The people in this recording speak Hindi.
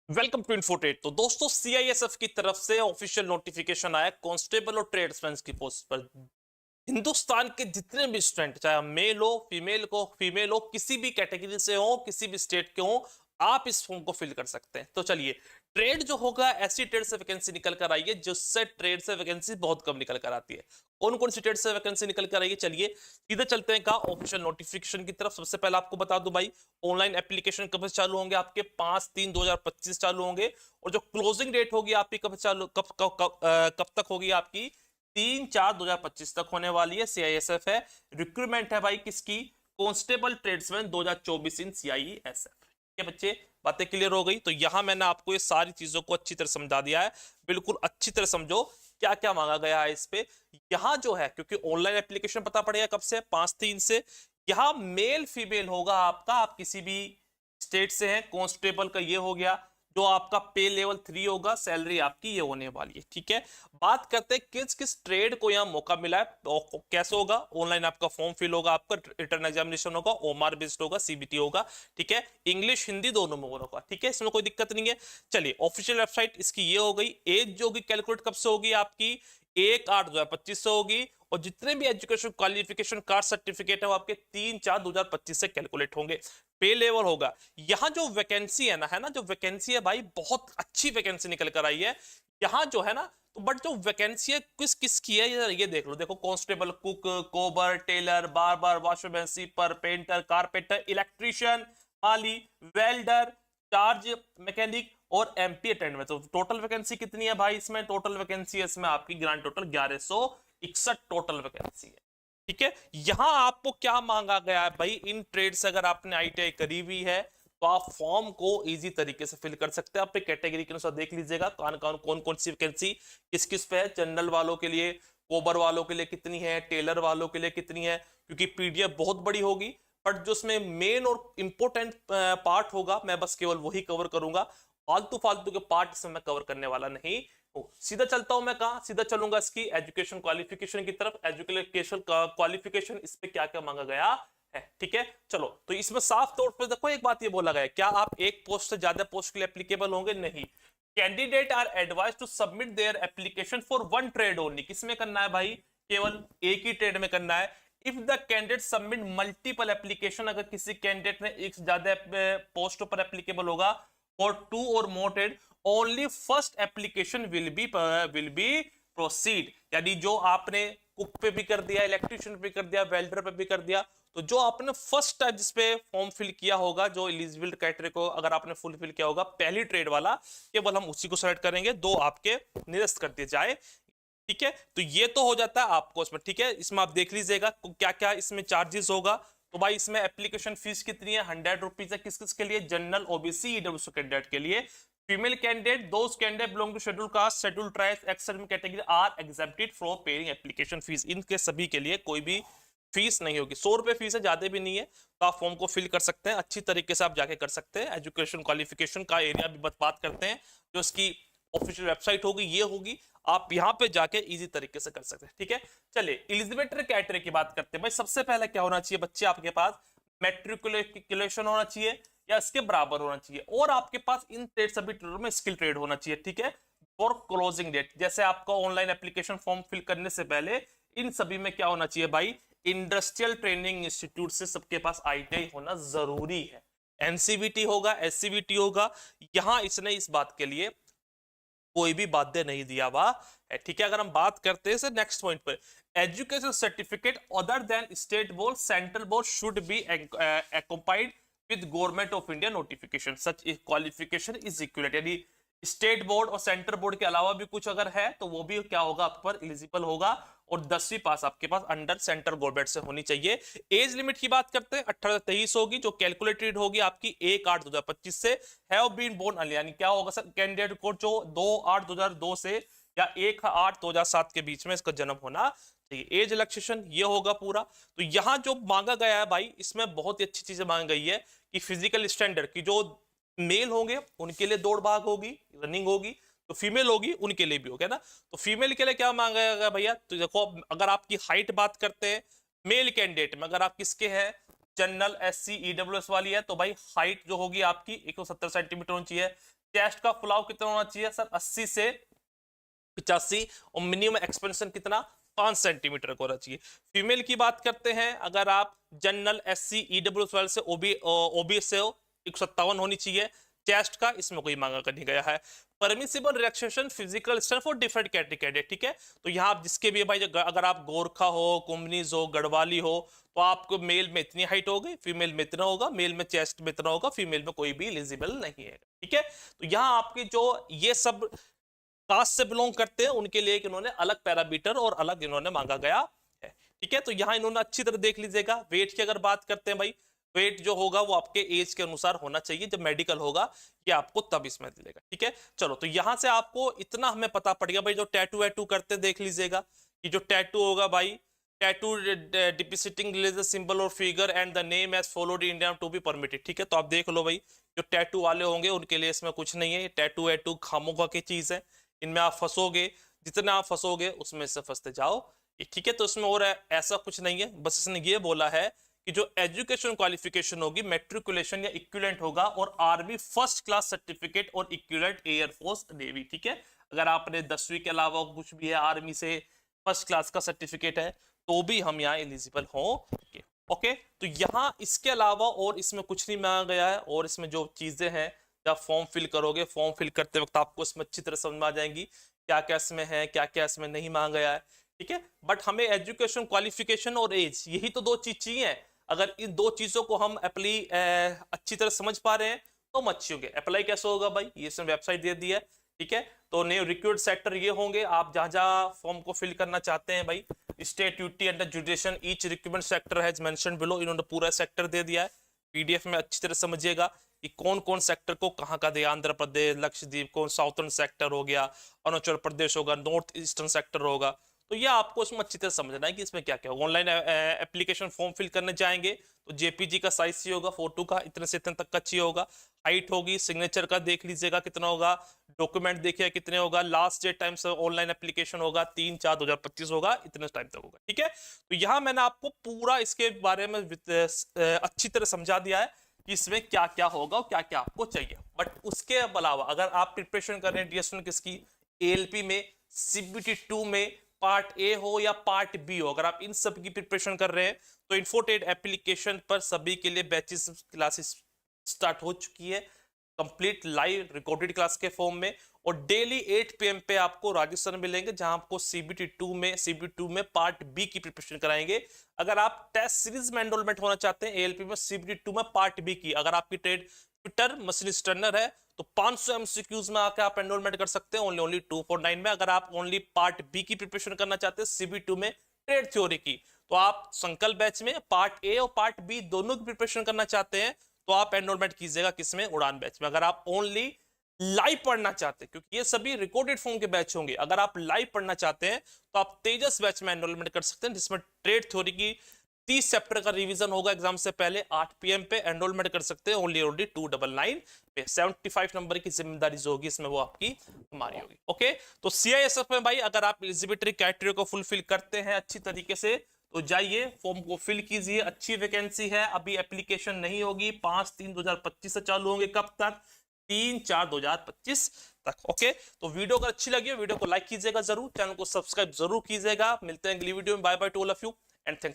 Welcome to इन्फोटेट। तो दोस्तों सीआईएसएफ की तरफ से ऑफिशियल नोटिफिकेशन आया कांस्टेबल और ट्रेड्समैन की पोस्ट पर। हिंदुस्तान के जितने भी स्टूडेंट, चाहे मेल हो, किसी भी कैटेगरी से हो, किसी भी स्टेट के हो, आप इस फॉर्म को फिल कर सकते हैं। तो चलिए, ट्रेड जो होगा, ऐसी ट्रेड से वैकेंसी निकल कर आई है जिससे ट्रेड से वैकेंसी बहुत कम निकल कर आती है। कौन कौन सी ट्रेड से वैकेंसी निकल कर आई है, चलिए सीधे चलते हैं का ऑफिशियल नोटिफिकेशन की तरफ। सबसे पहले आपको बता दूं भाई, ऑनलाइन एप्लीकेशन कब से चालू होंगे, आपके 5/3/2025 चालू होंगे। और जो क्लोजिंग डेट होगी आपकी कब चालू कब तक होगी आपकी, 3/4/2025 तक होने वाली है। सीआईएसएफ है, रिक्रूटमेंट है भाई किसकी, कांस्टेबल ट्रेड्समैन 2024 इन सीआईएसएफ। ठीक है बच्चे, बातें क्लियर हो गई। तो यहां मैंने आपको ये सारी चीजों को अच्छी तरह समझा दिया है, बिल्कुल अच्छी तरह समझो क्या क्या मांगा गया है इस पे। यहां जो है, क्योंकि ऑनलाइन एप्लीकेशन पता पड़ेगा कब से, 5/3 से। यहां मेल फीमेल होगा आपका, आप किसी भी स्टेट से हैं। कांस्टेबल का ये हो गया, जो आपका पे लेवल 3 होगा, सैलरी आपकी ये होने वाली है। ठीक है, बात करते हैं किस किस ट्रेड को यहाँ मौका मिला है और कैसे होगा। ऑनलाइन आपका फॉर्म फिल होगा, आपका रिटर्न एग्जामिनेशन होगा, ओमार बेस्ड होगा, सीबीटी होगा। ठीक है, इंग्लिश हिंदी दोनों में होगा। ठीक है, इसमें कोई दिक्कत नहीं है। चलिए, ऑफिशियल वेबसाइट इसकी ये हो गई। एज जो होगी कैलकुलेट कब से होगी आपकी, 1/8/2025 से होगी। और जितने भी एजुकेशन क्वालिफिकेशन कास्ट सर्टिफिकेट है वो आपके 3/4/2025 से कैलकुलेट होंगे। पे लेवल होगा। यहां जो वैकेंसी है ना, जो वैकेंसी है भाई, बहुत अच्छी वैकेंसी निकल कर आई है यहां जो है ना। तो बट जो वैकेंसी है किस किस की है, ये देख लो। देखो, constable, cook, cobbler, tailor, barber, washman, sweeper, painter, carpenter, electrician, माली, वेल्डर, चार्ज मैकेनिक और एमटी अटेंडेंट। तो टोटल वैकेंसी कितनी है भाई इसमें, टोटल वैकेंसी है इसमें आपकी ग्रांड टोटल 1161 टोटल वैकेंसी है। ठीक है, यहां आपको क्या मांगा गया है भाई, इन ट्रेड से अगर आपने आईटीआई करी हुई है तो आप फॉर्म को इजी तरीके से फिल कर सकते हैं। आप कैटेगरी के अनुसार देख लीजिएगा कौन कौन सी वैकेंसी किस किस पे है। जनरल वालों के लिए, कोबर वालों के लिए कितनी है, टेलर वालों के लिए कितनी है, क्योंकि पीडीएफ बहुत बड़ी होगी। बट जो उसमें मेन और इंपोर्टेंट पार्ट होगा, मैं बस केवल वही कवर करूंगा। फालतू फालतू के पार्ट इसमें मैं कवर करने वाला नहीं। सीधा चलता हूं मैं कहा, सीधा चलूंगा इसकी एजुकेशन क्वालिफिकेशन की तरफ। एजुकेशन क्वालिफिकेशन, इस पे क्या क्या मांगा गया है। ठीक है, चलो। तो इसमें साफ तौर पर देखो, एक बात ये बोला गया, क्या आप एक पोस्ट से ज्यादा पोस्ट के लिए एप्लीकेबल होंगे, नहीं। Candidate are advise to submit their application for one trade only. किसमें करना है भाई, केवल एक ही ट्रेड में करना है। If the candidate submit multiple application, अगर किसी कैंडिडेट ने एक से ज्यादा पोस्ट पर एप्लीकेबल होगा फॉर 2 और more trade, only first application will be proceed. यानी जो आपने कुक पे भी कर दिया, इलेक्ट्रिशियन पे कर दिया, वेल्डर पे भी कर दिया, तो जो आपने फर्स्ट टाइम जिसपे फॉर्म फिल किया होगा, जो एलिजिबल क्राइटेरिया को अगर आपने फुलफिल किया होगा, पहली ट्रेड वाला, केवल हम उसी को सेलेक्ट करेंगे, दो आपके निरस्त कर दिए जाए। ठीक है, तो ये तो हो जाता है आपको इसमें। ठीक है, इसमें आप देख लीजिएगा क्या क्या इसमें चार्जेस होगा। तो भाई इसमें एप्लीकेशन फीस कितनी है, 100 रुपीज है। किस किस के लिए, जनरल, ओबीसी, ईडब्ल्यूएस कैंडिडेट के लिए। Female candidate, those candidate belong to schedule caste, schedule tribes, ex service category are exempted from paying application fees. इनके सभी के लिए कोई भी फीस नहीं होगी। 100 रुपए फीस है, ज्यादा भी नहीं है। तो आप फॉर्म को फिल कर सकते हैं, अच्छी तरीके से आप जाके कर सकते हैं। एजुकेशन क्वालिफिकेशन का एरिया भी बात करते हैं, जो इसकी ऑफिशियल वेबसाइट होगी ये होगी, आप यहां पे जाके इजी तरीके से कर सकते हैं। ठीक है, चलिए एलिजिबिलिटी क्राइटेरिया की बात करते हैं भाई। सबसे पहले क्या होना चाहिए बच्चे, आपके पास मैट्रिकुलेशन होना चाहिए या इसके बराबर होना चाहिए, और आपके पास इन ट्रेड सभी ट्रेडों में स्किल ट्रेड होना चाहिए। ठीक है, और क्लोजिंग डेट, जैसे आपका ऑनलाइन एप्लीकेशन फॉर्म फिल करने से पहले इन सभी में क्या होना चाहिए भाई, इंडस्ट्रियल ट्रेनिंग इंस्टीट्यूट से सबके पास आईटीआई होना जरूरी है। एनसीवीटी होगा, एससीवीटी होगा। यहां इसने इस बात के लिए कोई भी बाध्य नहीं दिया हुआ है। ठीक है, अगर हम बात करते हैं नेक्स्ट पॉइंट पर, education certificate other than state board, central board should be accompanied with government of India notification. Such qualification is equalate, यानी स्टेट बोर्ड और सेंट्रल बोर्ड के अलावा भी कुछ अगर है तो वो भी क्या होगा, आप पर एलिजिबल होगा। और 10वीं पास आपके पास अंडर सेंट्रल गवर्नमेंट से होनी चाहिए। एज लिमिट की बात करते हैं, 18 से 23 होगी, जो कैलकुलेटेड होगी आपकी 1/8/2025 से। हैव बीन बोर्न अर्ली, यानी क्या होगा सर, कैंडिडेट को जो 2/8/2002 से या 1/8/2007 के बीच में इसका जन्म होना चाहिए। एज रिलैक्सेशन ये होगा पूरा। तो यहां जो मांगा गया है भाई, इसमें बहुत ही अच्छी चीजें मांगी गई है कि फिजिकल स्टैंडर्ड की, जो मेल होंगे उनके लिए दौड़ भाग होगी, रनिंग होगी, तो फीमेल होगी उनके लिए भी होगा ना। तो फीमेल के लिए क्या मांगा गया भैया, तो देखो, अगर आपकी हाइट बात करते हैं, मेल कैंडिडेट में अगर आप किसके हैं, जनरल SC EWS वाली है, तो भाई हाइट जो होगी आपकी 170 सेंटीमीटर होनी चाहिए। चेस्ट का फुलाव कितना होना चाहिए सर? 80 से 85, और मिनिमम एक्सपेंशन कितना? 5 सेंटीमीटर का होना चाहिए। फीमेल की बात करते हैं, अगर आप जनरल SC EWS वाले से OB से 157 होनी चाहिए। चेस्ट का इसमें कोई मांगा कर नहीं गया है। Permissible relaxation physical strength for different category, ठीक है। तो यहाँ आप जिसके भी भाई, अगर आप गोरखा हो, कुंभनीज हो, गढ़वाली हो, तो आपको मेल में इतनी हाइट होगी, फीमेल में इतना होगा, मेल में चेस्ट में इतना होगा, फीमेल में कोई भी एलिजिबल नहीं है, ठीक है। तो यहाँ आपके जो ये सब कास्ट से बिलोंग करते हैं उनके लिए इन्होंने अलग पैरामीटर और अलग इन्होंने मांगा गया है, ठीक है। तो यहाँ इन्होंने अच्छी तरह देख लीजिएगा। वेट की अगर बात करते हैं भाई, वेट जो होगा वो आपके एज के अनुसार होना चाहिए। जब मेडिकल होगा ये आपको तब इसमें मिलेगा, ठीक है। चलो, तो यहां से आपको इतना हमें पता पड़ गया भाई। जो टैटू वैटू करते देख लीजिएगा कि जो टैटू होगा भाई, टैटू डिपिक्टिंग रिलीजियस सिंबल और figure and the name as followed in India to be permitted, ठीक है। तो आप देख लो भाई, जो टैटू वाले होंगे उनके लिए इसमें कुछ नहीं है। टैटू वैटू खामोगा की चीज है, इनमें आप फंसोगे, जितना आप फंसोगे उसमें से फंसते जाओ, ठीक है। तो इसमें और ऐसा कुछ नहीं है, बस इसने ये बोला है कि जो एजुकेशन क्वालिफिकेशन होगी मैट्रिकुलेशन या इक्विवेलेंट होगा, और आर्मी फर्स्ट क्लास सर्टिफिकेट और इक्विवेलेंट एयरफोर्स नेवी, ठीक है। अगर आपने 10वीं के अलावा कुछ भी है आर्मी से फर्स्ट क्लास का सर्टिफिकेट है तो भी हम यहाँ एलिजिबल होंगे, ओके। तो यहाँ इसके अलावा और इसमें कुछ नहीं मांगा गया है। और इसमें जो चीजें हैं, जब फॉर्म फिल करोगे, फॉर्म फिल करते वक्त आपको इसमें अच्छी तरह समझ में आ जाएंगी क्या क्या इसमें है, क्या क्या इसमें नहीं मांगा गया है, ठीक है। बट हमें एजुकेशन क्वालिफिकेशन और एज, यही तो दो चीज चाहिए। अगर इन दो चीजों को हम अच्छी तरह समझ पा रहे हैं तो हम अच्छी होंगे। अप्लाई कैसे होगा भाई, ये इसमें वेबसाइट दे दी है, ठीक है। तो न्यू रिक्रूट सेक्टर ये होंगे, आप जहां जहां फॉर्म को फिल करना चाहते हैं भाई, state duty under जुडिशन each recruitment sector has mention below, इन्होंने पूरा सेक्टर दे दिया है। पीडीएफ में अच्छी तरह समझिएगा कि कौन कौन सेक्टर को कहाँ का दिया। आंध्र प्रदेश, लक्षद्वीप, कौन साउथर्न सेक्टर हो गया, अरुणाचल प्रदेश होगा, नॉर्थ ईस्टर्न सेक्टर होगा। तो ये आपको इसमें अच्छी तरह समझना है कि इसमें क्या क्या होगा। ऑनलाइन एप्लीकेशन फॉर्म फिल करने जाएंगे तो जेपीजी का साइज चाहिए होगा, फोटो का इतने से इतने तक का चाहिए होगा, हाइट होगी, सिग्नेचर का देख लीजिएगा कितना होगा, डॉक्यूमेंट देखिए कितने होगा, लास्ट डेट टाइम से ऑनलाइन एप्लीकेशन होगा 3/4/2025 होगा, इतने टाइम तक होगा, ठीक है। तो यहाँ मैंने आपको पूरा इसके बारे में अच्छी तरह समझा दिया है कि इसमें क्या क्या होगा और क्या क्या आपको चाहिए। बट उसके अलावा अगर आप प्रिपरेशन कर रहे हैं डीएस किसकी, एएलपी में, सीबीटी 2 में, पार्ट ए हो या पार्ट बी हो, अगर आप इन सब की प्रिपरेशन कर रहे हैं तो इन्फोटेड एप्लीकेशन पर सभी के लिए बैचेस क्लासेस स्टार्ट हो चुकी है, कंप्लीट लाइव रिकॉर्डेड क्लास के फॉर्म में। और डेली 8 PM पे आपको राजस्थान मिलेंगे, जहां आपको सीबीटी 2 में पार्ट बी की प्रिपरेशन कराएंगे। अगर आप टेस्ट सीरीज में एनरोलमेंट होना चाहते हैं एएलपी में सीबीटी 2 में पार्ट बी की, अगर आपकी ट्रेड फिटर मशीनिस्ट टर्नर है तो 500 MCQs में आकर आप एनरोलमेंट कर सकते हैं ओनली 249 में। अगर आप ओनली पार्ट बी की प्रिपरेशन करना चाहते हैं CB2 में ट्रेड थ्योरी की, तो आप संकल्प बैच में पार्ट ए और पार्ट बी दोनों की प्रिपरेशन करना चाहते हैं तो आप एनरोलमेंट कीजिएगा किसमें, उड़ान बैच में। अगर आप ओनली लाइव पढ़ना चाहते हैं, क्योंकि ये सभी रिकॉर्डेड फॉर्म के बैच होंगे, अगर आप लाइव पढ़ना चाहते हैं तो आप तेजस बैच में एनरोलमेंट कर सकते हैं, जिसमें ट्रेड थ्योरी की 30 चैप्टर का रिवीजन होगा एग्जाम से पहले 8 PM पे। एनरोलमेंट कर सकते हैं ओनली 299 पे। 75 नंबर की जिम्मेदारी जो होगी इसमें वो आपकी हमारी होगी, ओके। तो CISF में भाई अगर आप एलिजिबिलिटी क्राइटेरिया को फुलफिल करते हैं अच्छी तरीके से तो जाइए फॉर्म को फिल कीजिए। अच्छी वैकेंसी है, अभी एप्लीकेशन नहीं होगी, 5/3/2025 से चालू होंगे। कब तक? 3/4/2025 तक, ओके। तो वीडियो अगर अच्छी लगी हो वीडियो को लाइक कीजिएगा जरूर, चैनल को सब्सक्राइब जरूर कीजिएगा। मिलते हैं अगली वीडियो में, bye bye to all of you and thanks.